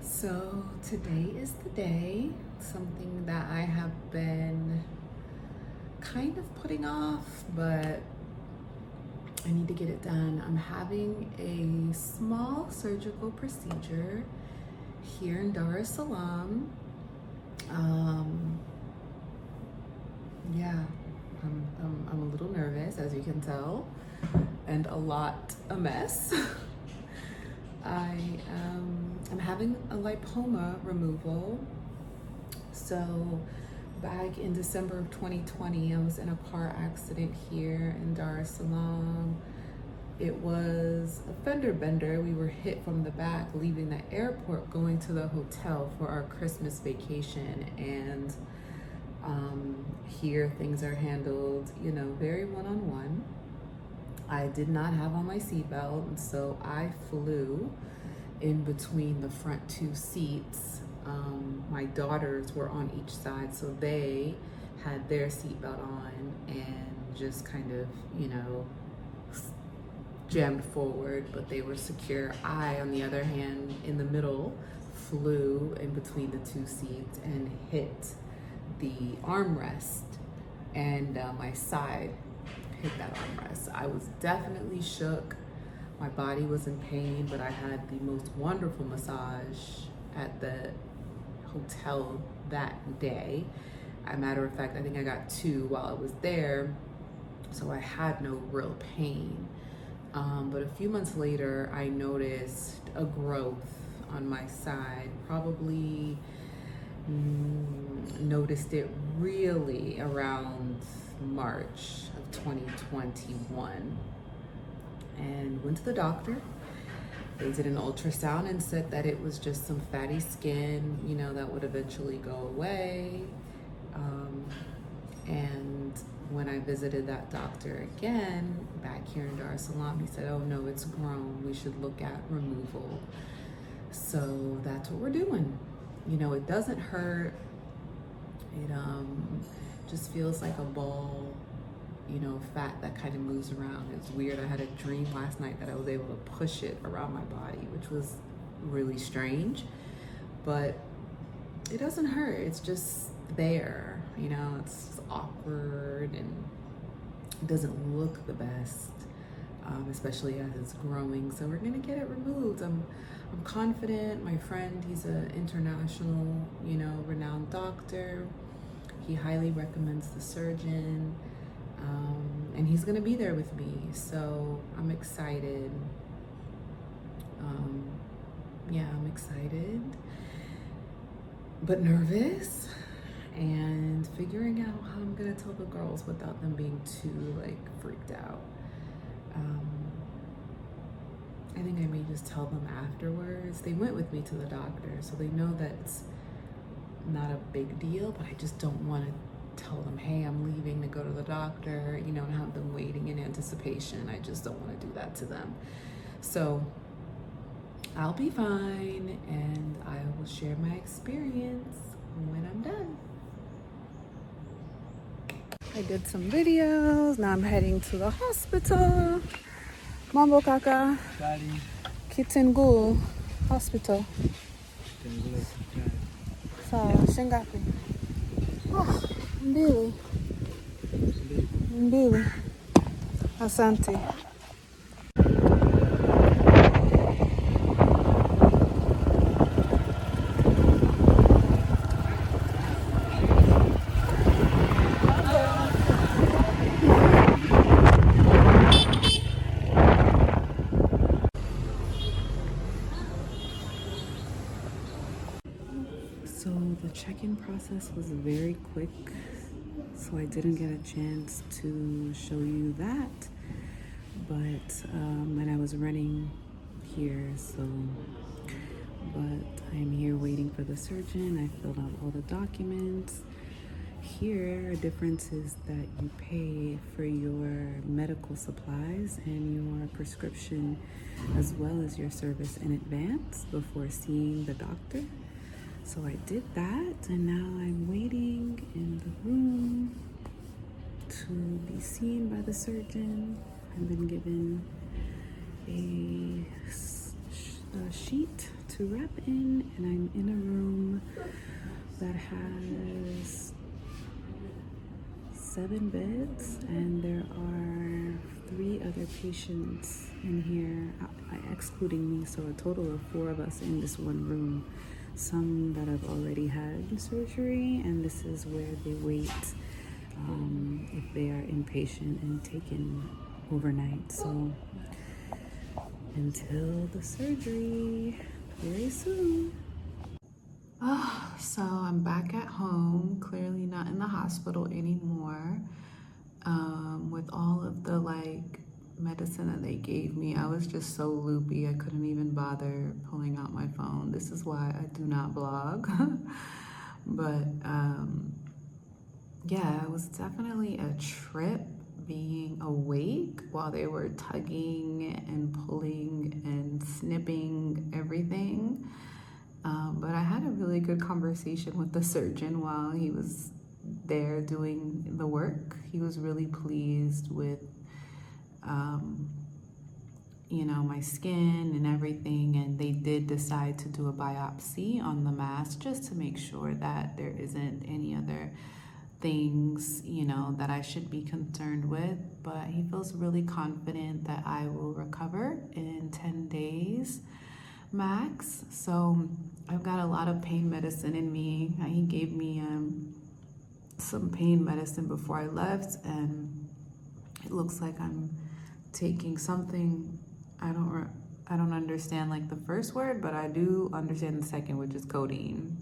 So today is the day, something that I have been kind of putting off, but I need to get it done. I'm having a small surgical procedure here in Dar Es Salaam. Yeah, I'm a little nervous, as you can tell, and a mess. I'm having a lipoma removal. So back in December of 2020, I was in a car accident here in Dar es Salaam. It was a fender bender. We were hit from the back leaving the airport going to the hotel for our Christmas vacation, and here things are handled, very one-on-one. I did not have on my seatbelt, and so I flew in between the front two seats. My daughters were on each side, so they had their seatbelt on and just kind of, jammed forward, but they were secure. I, on the other hand, in the middle, flew in between the two seats and hit the armrest, and my side hit that armrest. I was definitely shook. My body was in pain, but I had the most wonderful massage at the hotel that day. As a matter of fact, I think I got two while I was there, so I had no real pain. But a few months later, I noticed a growth on my side. Probably noticed it really around March of 2021, and went to the doctor. They did an ultrasound and said that it was just some fatty skin, that would eventually go away. And when I visited that doctor again back here in Dar es Salaam, he said, "Oh no, it's grown. We should look at removal." So that's what we're doing. It doesn't hurt. It just feels like a ball, fat that kind of moves around. It's weird. I had a dream last night that I was able to push it around my body, which was really strange, but it doesn't hurt. It's just there, it's awkward and it doesn't look the best, especially as it's growing. So we're gonna get it removed. I'm confident. My friend, he's an international, renowned doctor. He highly recommends the surgeon, and he's gonna be there with me. So I'm excited. I'm excited, but nervous, and figuring out how I'm gonna tell the girls without them being too freaked out. I think I may just tell them afterwards. They went with me to the doctor, so they know that it's not a big deal, but I just don't want to tell them, "Hey, I'm leaving to go to the doctor," and have them waiting in anticipation. I just don't want to do that to them. So I'll be fine, and I will share my experience when I'm done. I did some videos. Now I'm heading to the hospital. Mambo kaka. Kitenguu Hospital. Sawa, shingapi? Mbili. Asante. So the check-in process was very quick, so I didn't get a chance to show you that, but and I was running here, but I'm here waiting for the surgeon. I filled out all the documents. Here, a difference is that you pay for your medical supplies and your prescription, as well as your service in advance before seeing the doctor. So I did that, and now I'm waiting in the room to be seen by the surgeon. I've been given a a sheet to wrap in, and I'm in a room that has 7 beds, and there are 3 other patients in here, excluding me, so a total of 4 of us in this one room. Some that have already had surgery, and this is where they wait if they are inpatient and taken overnight. So until the surgery very soon. So I'm back at home, clearly not in the hospital anymore. With all of the medicine that they gave me, I was just so loopy, I couldn't even bother pulling out my phone. This is why I do not blog. But yeah, it was definitely a trip being awake while they were tugging and pulling and snipping everything. But I had a really good conversation with the surgeon while he was there doing the work. He was really pleased with, my skin and everything. And they did decide to do a biopsy on the mass just to make sure that there isn't any other things, that I should be concerned with. But he feels really confident that I will recover in 10 days max. So I've got a lot of pain medicine in me. He gave me some pain medicine before I left, and it looks like I'm taking something. I don't understand the first word, but I do understand the second, which is codeine,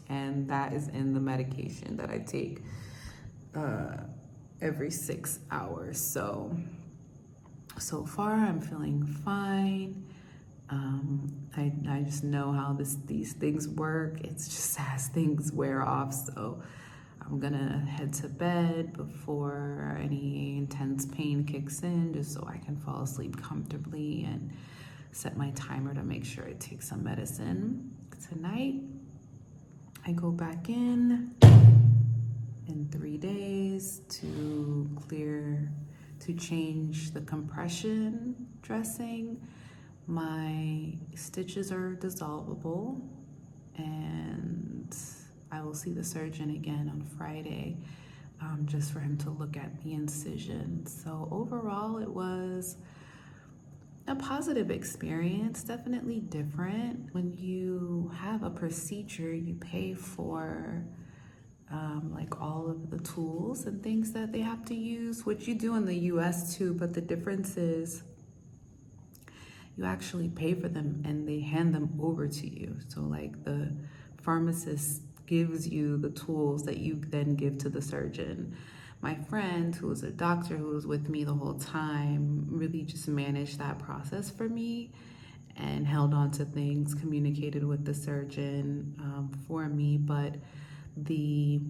and that is in the medication that I take every 6 hours. So far I'm feeling fine. I just know how these things work. It's just as things wear off. So I'm gonna head to bed before any intense pain kicks in, just so I can fall asleep comfortably, and set my timer to make sure I take some medicine. Tonight, I go back in 3 days to change the compression dressing. My stitches are dissolvable, and I will see the surgeon again on Friday, just for him to look at the incision. So overall, it was a positive experience, definitely different. When you have a procedure, you pay for all of the tools and things that they have to use, which you do in the US too, but the difference is you actually pay for them and they hand them over to you. So the pharmacist gives you the tools that you then give to the surgeon. My friend, who was a doctor who was with me the whole time, really just managed that process for me and held on to things, communicated with the surgeon for me. But the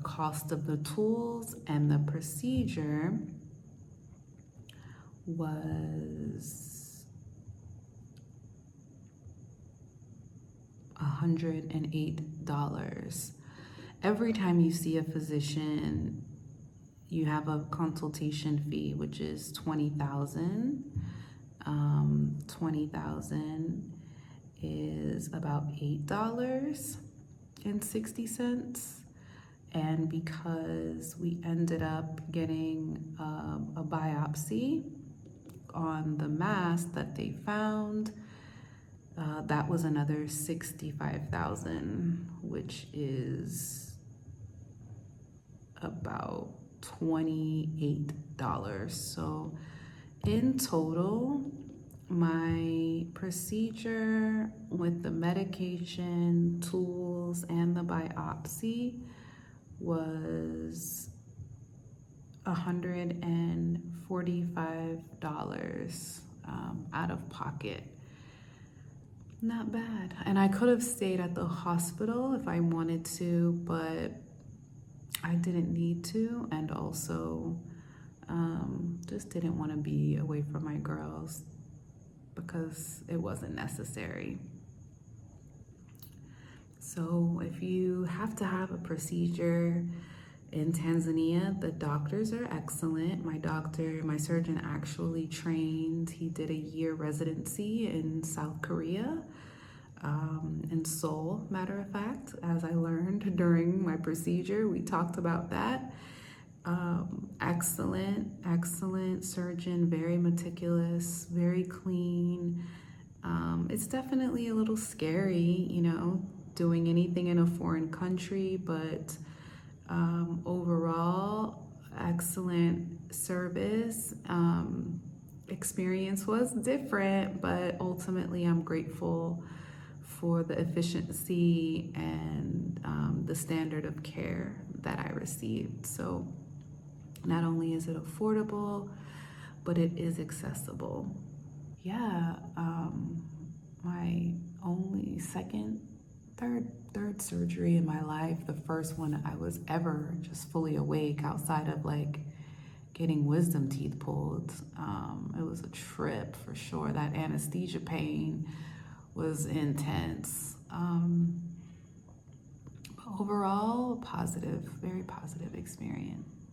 cost of the tools and the procedure was $108. Every time you see a physician, you have a consultation fee, which is $20,000. $20,000 is about $8.60. And because we ended up getting a biopsy on the mass that they found, that was another $65,000, which is about $28. So in total, my procedure with the medication, tools, and the biopsy was $145 out of pocket. Not bad. And I could have stayed at the hospital if I wanted to, but I didn't need to, and also just didn't want to be away from my girls because it wasn't necessary. So if you have to have a procedure, In Tanzania, the doctors are excellent. My surgeon actually trained, he did a year residency in South Korea, in Seoul, matter of fact, as I learned during my procedure. We talked about that. Excellent surgeon, very meticulous, very clean. It's definitely a little scary, doing anything in a foreign country, but overall, excellent service. Experience was different, but ultimately I'm grateful for the efficiency and the standard of care that I received. So not only is it affordable, but it is accessible. Yeah, my only third surgery in my life. The first one I was ever just fully awake outside of like getting wisdom teeth pulled. It was a trip for sure. That anesthesia pain was intense. But overall, very positive experience.